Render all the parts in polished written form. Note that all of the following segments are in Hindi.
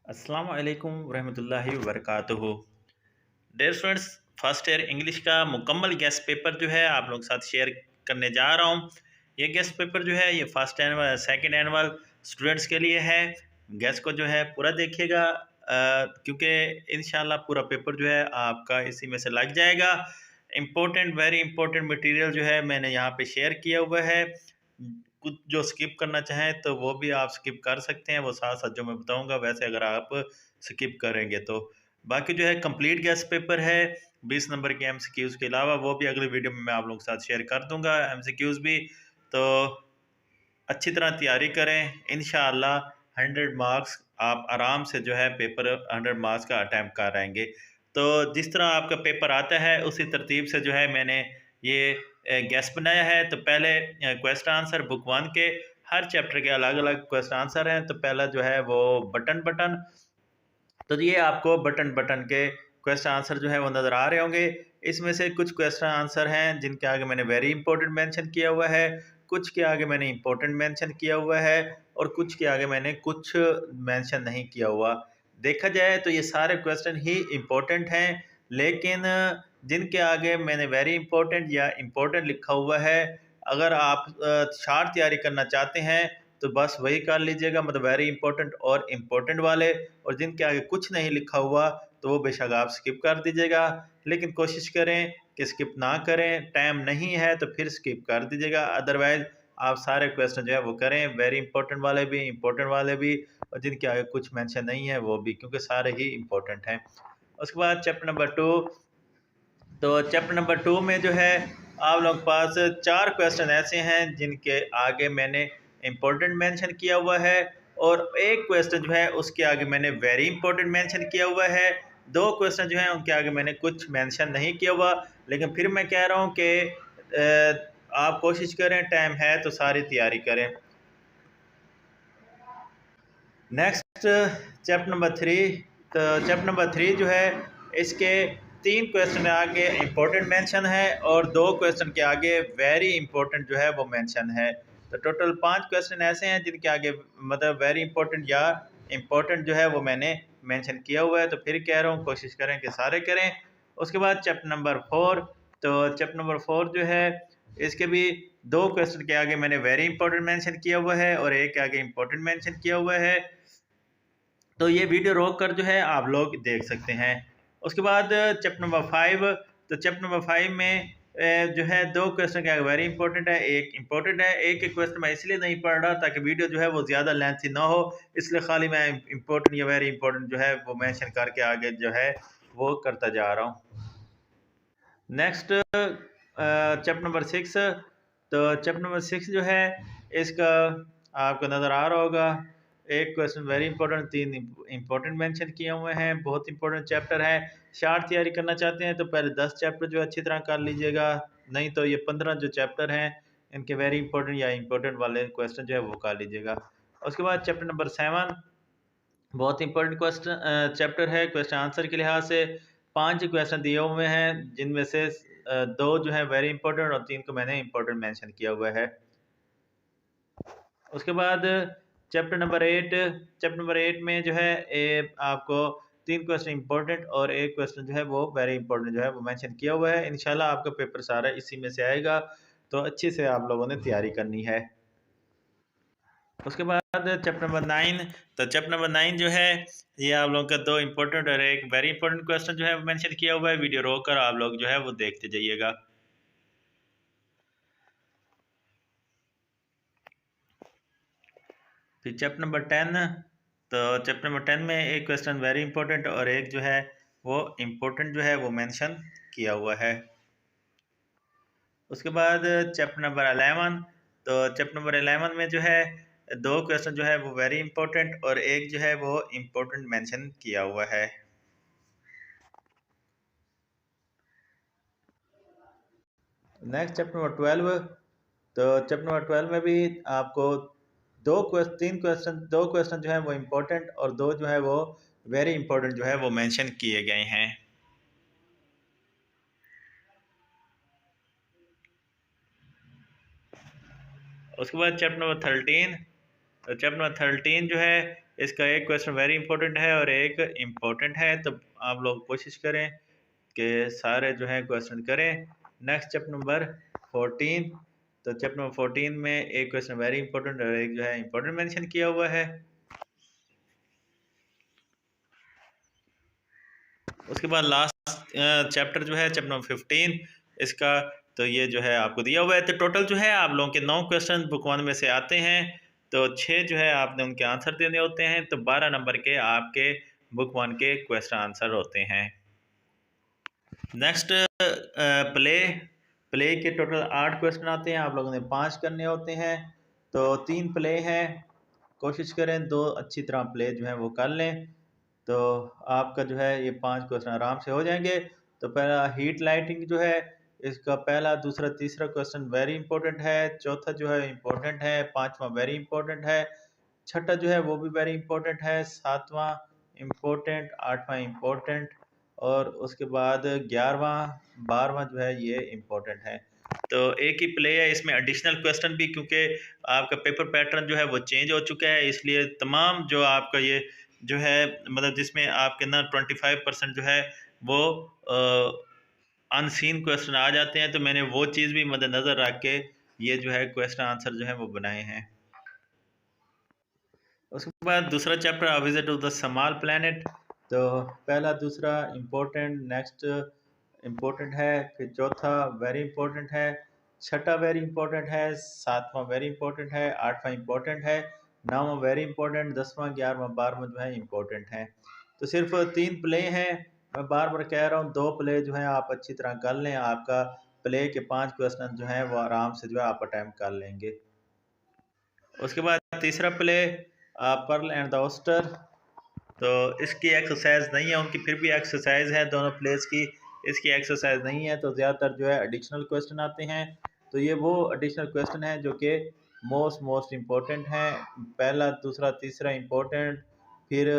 अस्सलाम वालेकुम रहमतुल्लाहि वबरकातुहू। Dear students, first year English का मुकम्मल गेस्ट पेपर जो है आप लोगों के साथ शेयर करने जा रहा हूँ। ये गेस्ट पेपर जो है ये first annual second annual students के लिए है। गेस्ट को जो है पूरा देखिएगा, क्योंकि इंशाल्लाह पूरा पेपर जो है आपका इसी में से लग जाएगा। इम्पोर्टेंट वेरी इंपॉर्टेंट मटेरियल जो है मैंने यहाँ पे शेयर किया हुआ है। कुछ जो स्किप करना चाहें तो वो भी आप स्किप कर सकते हैं, वो साथ साथ जो मैं बताऊंगा वैसे अगर आप स्किप करेंगे तो। बाकी जो है कंप्लीट गेस्ट पेपर है 20 नंबर के एमसीक्यूज के अलावा, वो भी अगली वीडियो में मैं आप लोगों के साथ शेयर कर दूंगा एमसीक्यूज भी। तो अच्छी तरह तैयारी करें, इंशाअल्लाह 100 मार्क्स आप आराम से जो है पेपर 100 मार्क्स का अटैम्प्ट कर आएंगे। तो जिस तरह आपका पेपर आता है उसी तरतीब से जो है मैंने ये गेस्ट बनाया है। तो पहले क्वेश्चन आंसर बुक 1 के हर चैप्टर के अलग अलग क्वेश्चन आंसर हैं। तो पहला जो है वो बटन बटन, तो ये आपको बटन बटन के क्वेश्चन आंसर जो है वो नज़र आ रहे होंगे। इसमें से कुछ क्वेश्चन आंसर हैं जिनके आगे मैंने वेरी इंपॉर्टेंट मेंशन किया हुआ है, कुछ के आगे मैंने इंपॉर्टेंट मेंशन किया हुआ है और कुछ के आगे मैंने कुछ मेंशन नहीं किया हुआ। देखा जाए तो ये सारे क्वेश्चन ही इंपॉर्टेंट हैं, लेकिन जिनके आगे मैंने वेरी इंपॉर्टेंट या इंपॉर्टेंट लिखा हुआ है, अगर आप शार्ट तैयारी करना चाहते हैं तो बस वही कर लीजिएगा, मतलब वेरी इंपॉर्टेंट और इम्पोर्टेंट वाले। और जिनके आगे कुछ नहीं लिखा हुआ तो वो बेशक आप स्किप कर दीजिएगा, लेकिन कोशिश करें कि स्किप ना करें। टाइम नहीं है तो फिर स्किप कर दीजिएगा, अदरवाइज आप सारे क्वेश्चन जो है वो करें, वेरी इंपॉर्टेंट वाले भी इंपॉर्टेंट वाले भी, और जिनके आगे कुछ मेंशन नहीं है वो भी, क्योंकि सारे ही इंपॉर्टेंट हैं। उसके बाद चैप्टर नंबर 2। तो चैप्टर नंबर 2 में जो है आप लोग के पास 4 क्वेश्चन ऐसे हैं जिनके आगे मैंने इम्पोर्टेंट मेंशन किया हुआ है, और एक क्वेश्चन जो है उसके आगे मैंने वेरी इंपॉर्टेंट मेंशन किया हुआ है। 2 क्वेश्चन जो हैं उनके आगे मैंने कुछ मेंशन नहीं किया हुआ, लेकिन फिर मैं कह रहा हूँ कि आप कोशिश करें, टाइम है तो सारी तैयारी करें। Next chapter number 3। तो चैप्टर नंबर 3 जो है इसके 3 क्वेश्चन आगे इम्पोर्टेंट मेंशन है और 2 क्वेश्चन के आगे वेरी इंपॉर्टेंट जो है वो मेंशन है। तो टोटल 5 क्वेश्चन ऐसे हैं जिनके आगे मतलब वेरी इंपॉर्टेंट या इम्पोर्टेंट जो है वो मैंने मेंशन किया हुआ है। तो फिर कह रहा हूँ कोशिश करें कि सारे करें। उसके बाद चैप्टर नंबर 4। तो चैप्टर नंबर 4 जो है इसके भी 2 क्वेश्चन के आगे मैंने वेरी इंपॉर्टेंट मेंशन किया हुआ है और एक के आगे इंपॉर्टेंट मेंशन किया हुआ है। तो ये वीडियो रोक कर जो है आप लोग देख सकते हैं। उसके बाद चैप्टर नंबर 5। तो चैप्टर नंबर 5 में जो है 2 क्वेश्चन क्या वेरी इंपॉर्टेंट है, एक इंपॉर्टेंट है। एक एक क्वेश्चन मैं इसलिए नहीं पढ़ रहा ताकि वीडियो जो है वो ज़्यादा लेंथी ना हो, इसलिए खाली मैं इंपॉर्टेंट या वेरी इंपॉर्टेंट जो है वो मेंशन करके आगे जो है वो करता जा रहा हूँ। Next chapter number 6। तो चैप्टर नंबर 6 जो है इसका आपको नज़र आ रहा होगा, एक question very important, 3 important mention किए हुए हैं। बहुत इंपॉर्टेंट चैप्टर है। शार्ट तैयारी करना चाहते हैं तो पहले 10 चैप्टर जो अच्छी तरह कर लीजिएगा, नहीं तो ये 15 जो चैप्टर हैं इनके वेरी इंपॉर्टेंट या इंपॉर्टेंट वाले क्वेश्चन जो है वो कर लीजिएगा। उसके बाद चैप्टर नंबर 7 बहुत इंपॉर्टेंट क्वेश्चन चैप्टर है क्वेश्चन आंसर के लिहाज से। 5 क्वेश्चन दिए हुए हैं जिनमें से 2 जो है वेरी इंपॉर्टेंट और 3 को मैंने इंपॉर्टेंट मेंशन किया हुआ है। उसके बाद चैप्टर नंबर 8। चैप्टर नंबर 8 में जो है आपको 3 क्वेश्चन इंपॉर्टेंट और एक क्वेश्चन जो है वो वेरी इंपॉर्टेंट जो है वो मेंशन किया हुआ है। इंशाल्लाह आपका पेपर सारा इसी में से आएगा, तो अच्छे से आप लोगों ने तैयारी करनी है। उसके बाद चैप्टर नंबर 9। तो चैप्टर नंबर 9 जो है ये आप लोगों का 2 इंपॉर्टेंट और एक वेरी इंपॉर्टेंट क्वेश्चन जो है मेंशन किया हुआ है। वीडियो रोक कर आप लोग जो है वो देखते जाइएगा। फिर चैप्टर नंबर 10। तो चैप्टर नंबर 10 में एक क्वेश्चन वेरी इंपॉर्टेंट और एक जो है वो इम्पोर्टेंट जो है वो मेंशन किया हुआ है। उसके बाद चैप्टर नंबर 11। तो चैप्टर नंबर 11 में जो है 2 क्वेश्चन जो है वो वेरी इंपॉर्टेंट और एक जो है वो इम्पोर्टेंट मेंशन किया हुआ है। Next chapter number 12। तो चैप्टर नंबर 12 में भी आपको 2 क्वेश्चन जो है वो इम्पोर्टेंट और 2 जो है वो वेरी इंपॉर्टेंट जो है वो मेंशन किए गए हैं। उसके बाद चैप्टर नंबर 13। तो चैप्टर नंबर 13 जो है इसका एक क्वेश्चन वेरी इंपॉर्टेंट है और एक इम्पोर्टेंट है, तो आप लोग कोशिश करें कि सारे जो है क्वेश्चन करें। Next chapter number 14। तो चैप्टर नंबर 14 में एक क्वेश्चन वेरी इंपॉर्टेंट और एक जो है इम्पोर्टेंट मेंशन किया हुआ है। उसके बाद लास्ट चैप्टर जो है चैप्टर नंबर 15 इसका, तो ये जो है आपको दिया हुआ है। तो टोटल जो है आप लोगों के 9 क्वेश्चन बुक 1 में से आते हैं, तो 6 जो है आपने उनके आंसर देने होते हैं, तो 12 नंबर के आपके बुक 1 के क्वेश्चन आंसर होते हैं। नेक्स्ट प्ले प्ले के टोटल 8 क्वेश्चन आते हैं, आप लोगों ने 5 करने होते हैं, तो 3 प्ले हैं। कोशिश करें 2 अच्छी तरह प्ले जो है वो कर लें, तो आपका जो है ये 5 क्वेश्चन आराम से हो जाएंगे। तो पहला हीट लाइटिंग जो है इसका पहला, दूसरा, तीसरा क्वेश्चन वेरी इंपॉर्टेंट है, चौथा जो है इंपॉर्टेंट है, पांचवा वेरी इंपॉर्टेंट है, छठा जो है वो भी वेरी इंपॉर्टेंट है, सातवां इम्पोर्टेंट, आठवां इम्पोर्टेंट, और उसके बाद 11वां 12वां जो है ये इम्पोर्टेंट है। तो एक ही प्ले है इसमें, एडिशनल क्वेश्चन भी, क्योंकि आपका पेपर पैटर्न जो है वो चेंज हो चुका है, इसलिए तमाम जो आपका ये जो है मतलब जिसमें आपके ना 25% जो है वो अनसीन क्वेश्चन आ जाते हैं, तो मैंने वो चीज़ भी मद्देनज़र रख के ये जो है क्वेश्चन आंसर जो है वो बनाए हैं। उसके बाद दूसरा chapter a visit to the small planet, तो पहला दूसरा इम्पोर्टेंट, नेक्स्ट इम्पोर्टेंट है, फिर चौथा वेरी इंपॉर्टेंट है, छठा वेरी इंपॉर्टेंट है, सातवां वेरी इंपॉर्टेंट है, आठवां इंपॉर्टेंट है, नौवां वेरी इंपॉर्टेंट, 10वां 11वां 12वां जो है इंपॉर्टेंट है। तो सिर्फ 3 प्ले हैं, मैं बार बार कह रहा हूँ 2 प्ले जो है आप अच्छी तरह कर लें, आपका प्ले के 5 क्वेश्चन जो हैं वो आराम से जो है आप अटैम्प्ट कर लेंगे। उसके बाद तीसरा play Perl and the oyster, तो इसकी एक्सरसाइज नहीं है उनकी, फिर भी एक्सरसाइज है दोनों प्लेस की, इसकी एक्सरसाइज नहीं है, तो ज़्यादातर जो है एडिशनल क्वेश्चन आते हैं। तो ये वो एडिशनल क्वेश्चन है जो कि मोस्ट इम्पोर्टेंट हैं, पहला, दूसरा, तीसरा इम्पोर्टेंट, फिर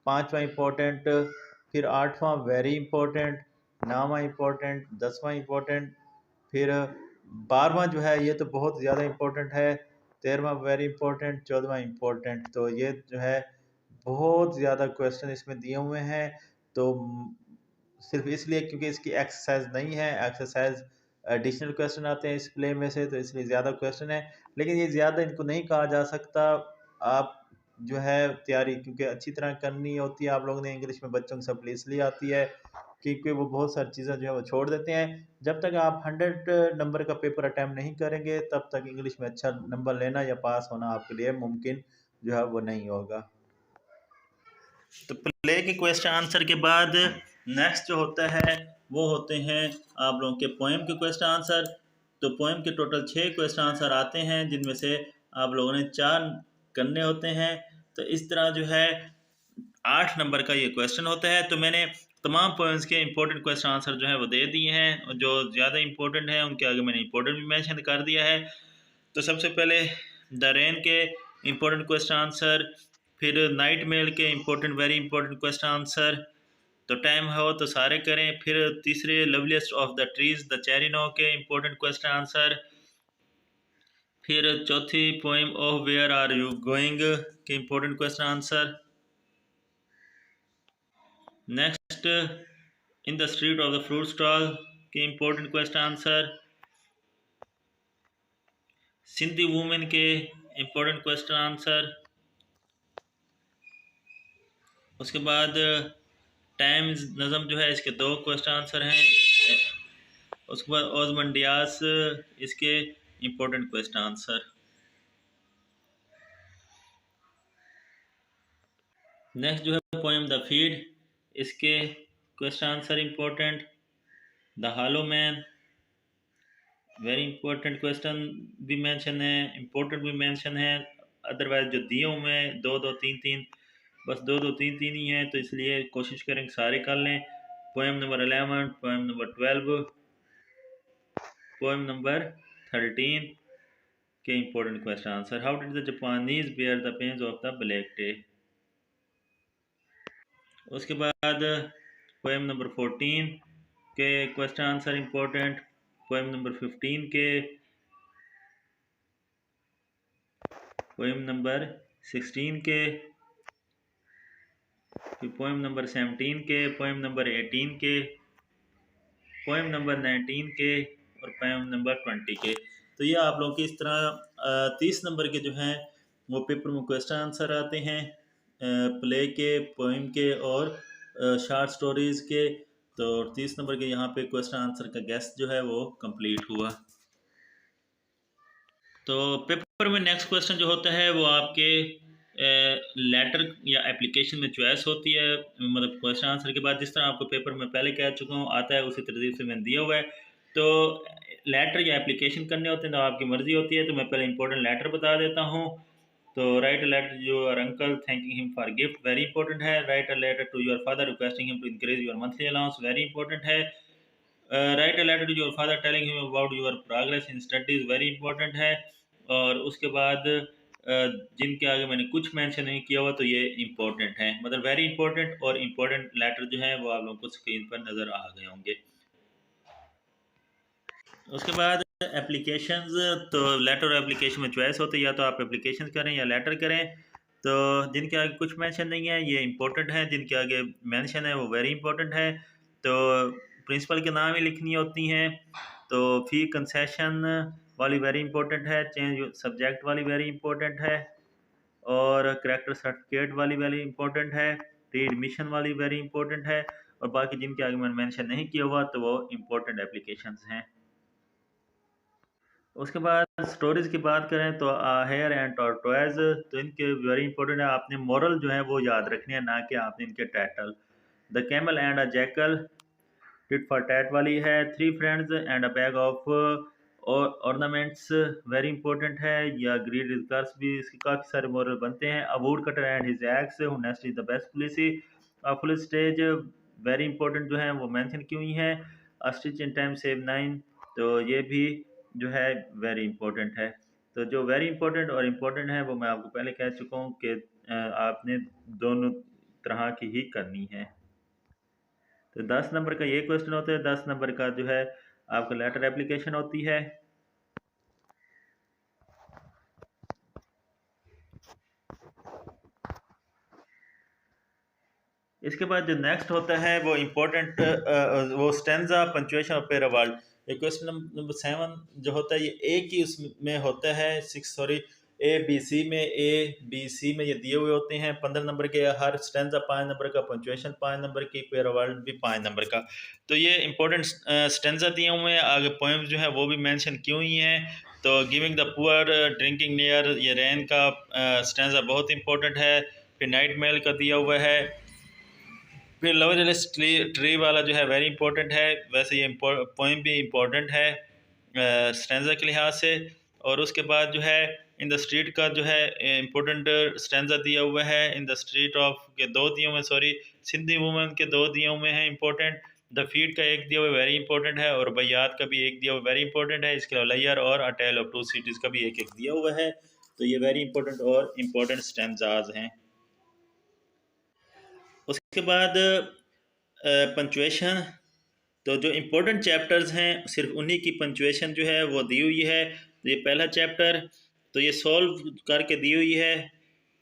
पांचवा इम्पोर्टेंट, फिर आठवां वेरी इम्पोर्टेंट, नौवां इम्पोर्टेंट, 10वां इम्पोर्टेंट, फिर 12वां जो है ये तो बहुत ज़्यादा इम्पोर्टेंट है, 13वां वेरी इंपॉर्टेंट, 14वां इम्पोर्टेंट। तो ये जो है बहुत ज़्यादा क्वेश्चन इसमें दिए हुए हैं, तो सिर्फ इसलिए क्योंकि इसकी एक्सरसाइज नहीं है, एक्सरसाइज एडिशनल क्वेश्चन आते हैं इस प्ले में से, तो इसलिए ज़्यादा क्वेश्चन है, लेकिन ये ज़्यादा इनको नहीं कहा जा सकता। आप जो है तैयारी क्योंकि अच्छी तरह करनी होती है, आप लोगों ने इंग्लिश में बच्चों को सब इसलिए आती है क्योंकि वो बहुत सारी चीज़ें जो है वो छोड़ देते हैं। जब तक आप 100 नंबर का पेपर अटैम्प्ट नहीं करेंगे तब तक इंग्लिश में अच्छा नंबर लेना या पास होना आपके लिए मुमकिन जो है वो नहीं होगा। तो प्ले के क्वेश्चन आंसर के बाद नेक्स्ट जो होता है वो होते हैं आप लोगों के पोएम के क्वेश्चन आंसर। तो पोएम के टोटल 6 क्वेश्चन आंसर आते हैं, जिनमें से आप लोगों ने 4 करने होते हैं। तो इस तरह जो है 8 नंबर का ये क्वेश्चन होता है। तो मैंने तमाम पोएम्स के इंपॉर्टेंट क्वेश्चन आंसर जो है वो दे दिए हैं, और जो ज़्यादा इंपॉर्टेंट है उनके आगे मैंने इंपॉर्टेंट भी मेंशन कर दिया है। तो सबसे पहले द रेन के इंपॉर्टेंट क्वेश्चन आंसर, फिर नाइट मेल के important very important question answer, तो टाइम हो तो सारे करें। फिर तीसरे loveliest of the trees the cherry now के इंपॉर्टेंट क्वेश्चन आंसर, फिर चौथी poem of where are you going के important question answer. Next in the street of the fruit stall के important question answer, Sindhi women के इंपॉर्टेंट क्वेश्चन आंसर। उसके बाद टाइम्स नज़म जो है इसके 2 क्वेश्चन आंसर हैं। उसके बाद ओज़मंडियास इसके इंपॉर्टेंट क्वेश्चन आंसर। नेक्स्ट जो है पोएम द फीड, इसके question answer important. The hello man very important question भी मेंशन है, इंपॉर्टेंट भी मेंशन है। अदरवाइज जो दिए हुए हैं 2-2 3-3, बस 2-2 3-3 ही हैं, तो इसलिए कोशिश करें कि सारे कर लें। Poem number 11, poem number 12, poem number 13 के important question answer. How did the Japanese bear the pains of the black day. उसके बाद पोएम नंबर 14 के question answer important, poem number 15 के, पोएम नंबर 16 के, फिर पोएम नंबर 17 के, पोएम नंबर 18 के, पोएम नंबर 19 के और पोएम नंबर 20 के। तो ये आप लोगों के इस तरह 30 नंबर के जो हैं वो पेपर में क्वेश्चन आंसर आते हैं, प्ले के, पोएम के और शॉर्ट स्टोरीज के। तो 30 नंबर के यहाँ पे क्वेश्चन आंसर का गेस जो है वो कंप्लीट हुआ। तो पेपर में नेक्स्ट क्वेश्चन जो होता है वो आपके लेटर या एप्लीकेशन में चॉइस होती है। मतलब क्वेश्चन आंसर के बाद जिस तरह आपको पेपर में पहले कह चुका हूँ आता है उसी तरतीब से मैंने दिया हुआ है। तो लेटर या एप्लीकेशन करने होते हैं तो आपकी मर्जी होती है। तो मैं पहले इंपॉर्टेंट लेटर बता देता हूँ। तो write a letter to your uncle thanking him for gift, very important है। Write a letter to your father requesting him to increase your monthly allowance, very important है। Write a letter to your father telling him about your progress in studies, very important है। और उसके बाद जिनके आगे मैंने कुछ मेंशन नहीं किया हुआ तो ये इंपॉर्टेंट है। मतलब वेरी इंपॉर्टेंट और इम्पोर्टेंट लेटर जो है वो आप लोगों को स्क्रीन पर नज़र आ गए होंगे। उसके बाद एप्लीकेशंस, तो लेटर और एप्लीकेशन में चॉइस होती है, या तो आप एप्लीकेशन करें या लेटर करें। तो जिनके आगे कुछ मेंशन नहीं है ये इंपॉर्टेंट है, जिनके आगे मेंशन है वो वेरी इंपॉर्टेंट है। तो प्रिंसिपल के नाम ही लिखनी होती हैं। तो फी कंसेशन वाली वेरी इंपॉर्टेंट है, चेंज सब्जेक्ट वाली वेरी इंपॉर्टेंट है, और करेक्टर सर्टिफिकेट वाली वेरी इंपॉर्टेंट है, री एडमिशन वाली वेरी इंपॉर्टेंट है। और बाकी जिनके आगे मैंने मेंशन नहीं किया हुआ तो वो इंपॉर्टेंट एप्लीकेशंस हैं। उसके बाद स्टोरीज की बात करें तो हेयर एंड टॉर्टोइज, तो इनके वेरी इंपॉर्टेंट है। आपने मोरल जो है वो याद रखनी है, ना कि आपने इनके title. The camel and a jackal, tit for tat वाली है। Three friends and a bag of ornaments, very important है। या ग्रीड इज कर्स भी इसके काफ़ी सारे मोरल बनते हैं। A wood cutter and his axe, honesty is the best policy. A full stage, very important जो है वो मेंशन की हुई हैं। A stitch in time save nine, तो ये भी जो है वेरी इंपॉर्टेंट है। तो जो वेरी इंपॉर्टेंट और इम्पोर्टेंट है वो मैं आपको पहले कह चुका हूँ कि आपने दोनों तरह की ही करनी है। तो 10 नंबर का ये क्वेश्चन होता है। 10 नंबर का जो है आपका लेटर एप्लीकेशन होती है। इसके बाद जो नेक्स्ट होता है वो इम्पोर्टेंट वो स्टेंजा पंचुएशन ऑफ पेरावाल्ड। ये क्वेश्चन नंबर 7 जो होता है ये एक ही उसमें होता है, 6 सॉरी, ए बी सी में, ए बी सी में ये दिए हुए होते हैं। 15 नंबर के हर स्टेंजा 5 नंबर का, पंचुएशन 5 नंबर की, पेरावाल्ड भी 5 नंबर का। तो ये इंपॉर्टेंट स्टेंजा दिए हुए हैं। आगे पोएम्स जो है वो भी मेंशन की हुई हैं। तो giving the poor drinking near, ये रेन का स्टेंजा बहुत इंपॉर्टेंट है। फिर नाइट मेल का दिया हुआ है। फिर लवरलेस ट्री वाला जो है वेरी इंपॉर्टेंट है। वैसे ये पोइम भी इम्पोर्टेंट है स्टेंजा के लिहाज से। और उसके बाद जो है इन द स्ट्रीट का जो है इम्पोर्टेंट स्टेंजा दिया हुआ है। इन द स्ट्रीट ऑफ के दो दिए हुए, सॉरी, सिंधी वुमेन के दो दिए हुए हैं इंपॉर्टेंट। द फीड का एक दिया हुआ वेरी इंपॉर्टेंट है, और बैयात का भी एक दिया हुआ वेरी इंपॉर्टेंट है। इसके अलावा लैयर और अ टेल ऑफ टू सिटीज़ का भी एक एक दिया हुआ है। तो ये वेरी इंपॉर्टेंट और इम्पोर्टेंट स्टेंजाज हैं। उसके बाद पंचुएशन, तो जो इम्पोर्टेंट चैप्टर्स हैं सिर्फ उन्हीं की पंचुएशन जो है वो दी हुई है। तो ये पहला चैप्टर, तो ये सॉल्व करके दी हुई है।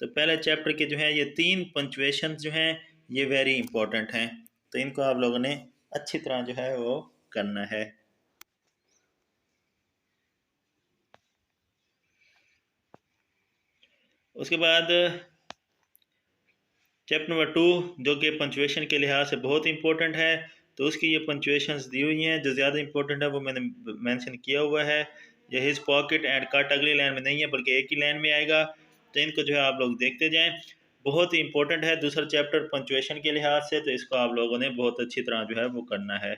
तो पहले चैप्टर के जो है ये 3 पंचुएशन जो हैं ये वेरी इंपॉर्टेंट हैं। तो इनको आप लोगों ने अच्छी तरह जो है वो करना है। उसके बाद चैप्टर नंबर 2 जो कि पंचुएशन के लिहाज से बहुत इंपॉर्टेंट है। तो उसकी ये पंचुएशंस दी हुई हैं। जो ज़्यादा इंपॉर्टेंट है वो मैंने मेंशन किया हुआ है। ये हिज पॉकेट एंड कट अगली लाइन में नहीं है बल्कि एक ही लाइन में आएगा। तो इनको जो है आप लोग देखते जाएं, बहुत ही इंपॉर्टेंट है दूसरा चैप्टर पंचुएशन के लिहाज से। तो इसको आप लोगों ने बहुत अच्छी तरह जो है वो करना है।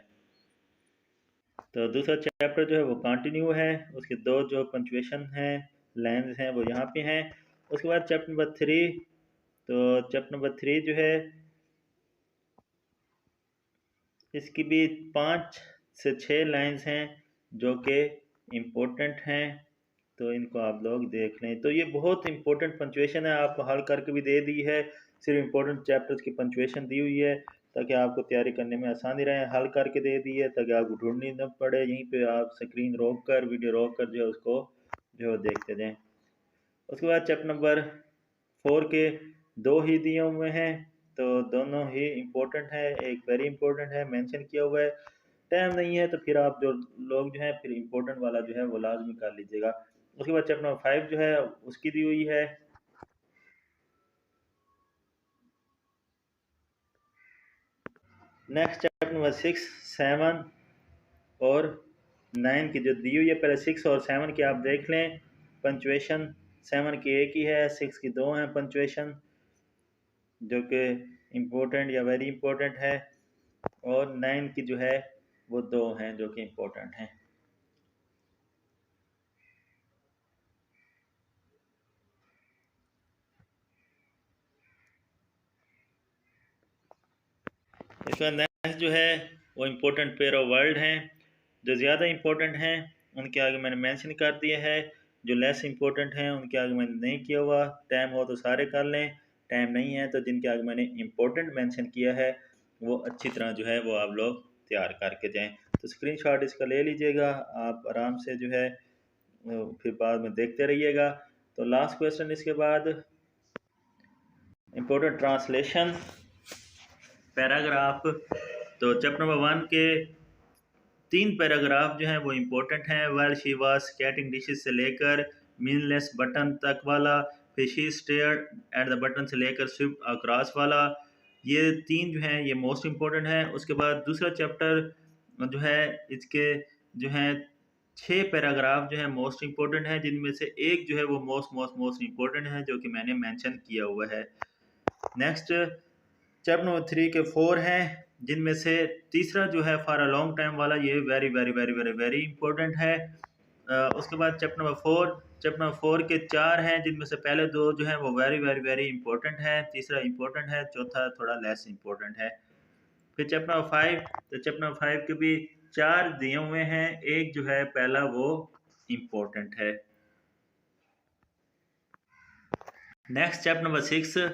तो दूसरा चैप्टर जो है वो कंटिन्यू है। उसके दो जो पंचुएशन हैं लाइन्स हैं वो यहाँ पे हैं। उसके बाद चैप्टर नंबर 3, तो चैप्टर नंबर 3 जो है इसकी भी 5 से 6 लाइंस हैं जो कि इम्पोर्टेंट हैं। तो इनको आप लोग देख लें। तो ये बहुत इंपॉर्टेंट पंचुएशन है, आपको हल करके भी दे दी है। सिर्फ इंपॉर्टेंट चैप्टर्स की पंचुएशन दी हुई है ताकि आपको तैयारी करने में आसानी रहे। हल करके दे दी है ताकि आपको ढूंढनी न पड़े। यहीं पे आप स्क्रीन रोक कर, वीडियो रोक कर जो है उसको जो है देखते जाएं। उसके बाद चैप्टर नंबर 4 के 2 ही दिए हुए हैं। तो दोनों ही इम्पोर्टेंट है, एक वेरी इंपॉर्टेंट है मेंशन किया हुआ है। टाइम नहीं है तो फिर आप जो लोग जो है फिर इम्पोर्टेंट वाला जो है वो लाजमी कर लीजिएगा। उसके बाद चैप्टर नंबर 5 जो है उसकी दी हुई है। नेक्स्ट चैप्टर नंबर 6, 7 और 9 की जो दी हुई है, पहले 6 और 7 की आप देख लें। पंचुएशन 7 की एक ही है, 6 की दो हैं पंचुएशन, जो कि इम्पोर्टेंट या वेरी इंपॉर्टेंट है, और 9 की जो है वो दो हैं जो कि इम्पोर्टेंट हैं। इसका नेक्स्ट जो है वो इम्पोर्टेंट पेयर ऑफ वर्ड हैं। जो ज़्यादा इम्पोर्टेंट हैं उनके आगे मैंने मेंशन कर दिया है, जो लेस इम्पोर्टेंट हैं उनके आगे मैंने नहीं किया हुआ। टाइम हो तो सारे कर लें, टाइम नहीं है तो जिनके आगे मैंने इम्पोर्टेंट मेंशन किया है वो अच्छी तरह जो है वो आप लोग तैयार करके जाएं। तो स्क्रीनशॉट इसका ले लीजिएगा, आप आराम से जो है फिर बाद में देखते रहिएगा। तो लास्ट क्वेश्चन इसके बाद इम्पोर्टेंट ट्रांसलेशन पैराग्राफ। तो चैप्टर नंबर 1 के 3 पैराग्राफ जो हैं वो इम्पोर्टेंट हैं। Well she was skating dishes से लेकर मीनलेस बटन तक वाला, फिर she stared at the button से लेकर स्विप अक्रॉस वाला, ये 3 जो हैं ये मोस्ट इम्पोर्टेंट है। उसके बाद दूसरा चैप्टर जो है इसके जो हैं 6 पैराग्राफ जो है मोस्ट इम्पोर्टेंट है, जिनमें से एक जो है वो मोस्ट इम्पोर्टेंट है जो कि मैंने मेंशन किया हुआ है। नेक्स्ट चैप्टर नंबर 3 के 4 हैं, जिनमें से तीसरा जो है फॉर अ लॉन्ग टाइम वाला ये very very very very very important है। उसके बाद चैप्टर नंबर 4 के 4 हैं, जिनमें से पहले दो जो हैं वो वेरी वेरी वेरी इंपॉर्टेंट है, तीसरा इंपॉर्टेंट है, चौथा थोड़ा लेस इंपॉर्टेंट है। फिर चैप्टर नंबर 5, तो चैप्टर नंबर 5 के भी 4 दिए हुए हैं, एक जो है पहला वो इम्पोर्टेंट है। नेक्स्ट चैप्टर नंबर 6,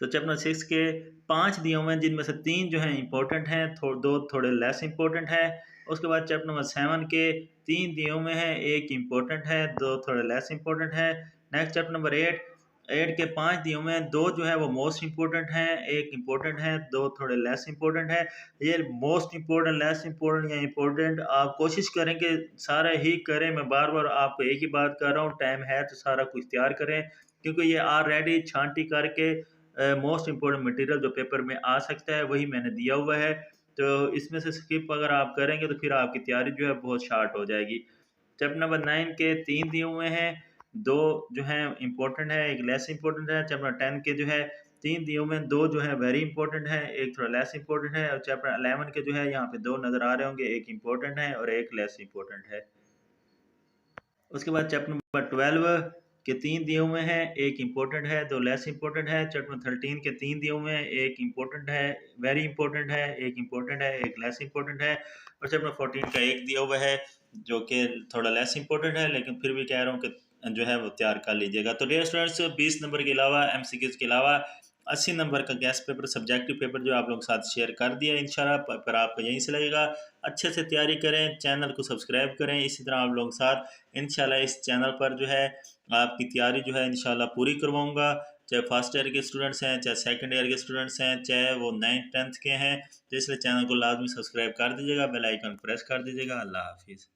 तो चैप्टर नंबर 6 के 5 दिए हुए हैं, जिनमें से 3 जो हैं इंपॉर्टेंट हैं, दो थोड़े लेस इंपॉर्टेंट हैं। उसके बाद चैप्टर नंबर 7 के 3 दिए हुए हैं, एक इंपॉर्टेंट है, दो थोड़े लेस इंपॉर्टेंट है। नेक्स्ट चैप्टर नंबर 8 के 5 दिए हुए हैं, दो जो है वो मोस्ट इंपॉर्टेंट हैं, एक इंपॉर्टेंट है, दो थोड़े लेस इंपॉर्टेंट है। ये मोस्ट इंपॉर्टेंट, लेस इंपॉर्टेंट या इंपॉर्टेंट आप कोशिश करें कि सारा ही करें। मैं बार बार आपको एक ही बात कर रहा हूँ, टाइम है तो सारा कुछ तैयार करें, क्योंकि ये ऑलरेडी छांटी करके मोस्ट इम्पोर्टेंट मटेरियल जो पेपर में आ सकता है वही मैंने दिया हुआ है। तो इसमें से स्किप अगर आप करेंगे तो फिर आपकी तैयारी जो है बहुत शार्ट हो जाएगी। चैप्टर नंबर 9 के 3 दिए हुए हैं, दो जो हैं इंपॉर्टेंट है, एक लेस इंपॉर्टेंट है। चैप्टर 10 के जो है 3 दिए हुए हैं, दो जो है वेरी इंपॉर्टेंट है, एक थोड़ा लेस इंपॉर्टेंट है। और चैप्टर 11 के जो है यहाँ पे दो नज़र आ रहे होंगे, एक इंपॉर्टेंट है और एक लेस इंपॉर्टेंट है। उसके बाद चैप्टर नंबर 12 के 3 दिए हुए हैं, एक इंपॉर्टेंट है, दो लेस इंपॉर्टेंट है। चैप्टर 13 के 3 दिए हुए हैं, एक इंपॉर्टेंट है, वेरी इंपॉर्टेंट है, एक इंपॉर्टेंट है, एक लेस इंपॉर्टेंट है। और चैप्टर 14 का एक दिया हुआ है जो कि थोड़ा लेस इंपॉर्टेंट है, लेकिन फिर भी कह रहा हूँ कि जो है वो तैयार कर लीजिएगा। तो डियर स्टूडेंट्स, 20 नंबर के अलावा MCQs के अलावा 80 नंबर का गैस पेपर, सब्जेक्टिव पेपर जो आप लोगों के साथ शेयर कर दिया इंशाल्लाह। पर आपको यहीं से लगेगा, अच्छे से तैयारी करें, चैनल को सब्सक्राइब करें। इसी तरह आप लोगों के साथ इंशाल्लाह इस चैनल पर जो है आपकी तैयारी जो है इंशाल्लाह पूरी करवाऊंगा। चाहे फर्स्ट ईयर के स्टूडेंट्स हैं, चाहे सेकंड ईयर के स्टूडेंट्स हैं, चाहे वो 9th 10th के हैं, तो इसलिए चैनल को लाजमी सब्सक्राइब कर दीजिएगा, बेल आइकन प्रेस कर दीजिएगा। अल्लाह हाफिज़।